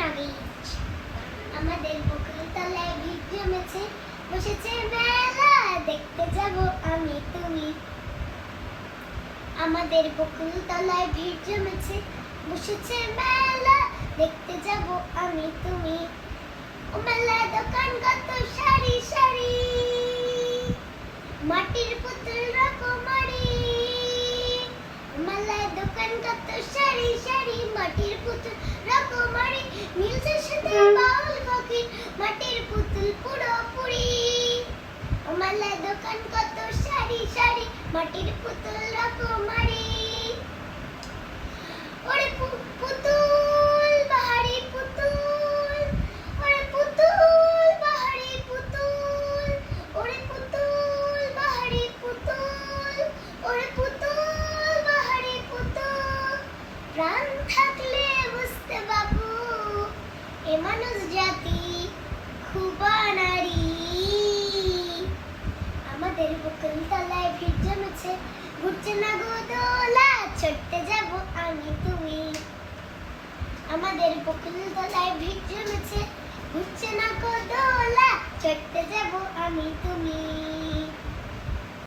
আগেই আমাদের বকুল তলায় ভিড় জমেছে, বসেছে মেলা দেখতে যাব আমি তুমি। আমাদের বকুল তলায় ভিড় জমেছে, বসেছে মেলা দেখতে যাব আমি তুমি। ও মেলায় দোকান কত সারি সারি, মাটির পুতুল রকমারি। মেলায় দোকান কত সারি সারি, মাটির পুতুল রকমারি। মিলছে সাথে বাউল কোকিল, মাটির পুতুল পুরোপুরি। ও মেলায় দোকান কত সারি সারি, মাটির পুতুল রকমারি। ওরে পুতুল বাহারি পুতুল, ওরে পুতুল বাহারি পুতুল, ওরে পুতুল বাহারি পুতুল, ওরে পুতুল বাহারি পুতুল। প্রাণ থাকলে বুঝতে বাবু এ মানুষ জাতি খুব নারী। আমাদের বকুল তলায় ভিড় জমেছে, ঘুরছে না গো দোলা ছুটতে যাব আমি তুমি। আমাদের বকুল তলায় ভিড় জমেছে, ঘুরছে না গো দোলা ছুটতে যাব আমি তুমি।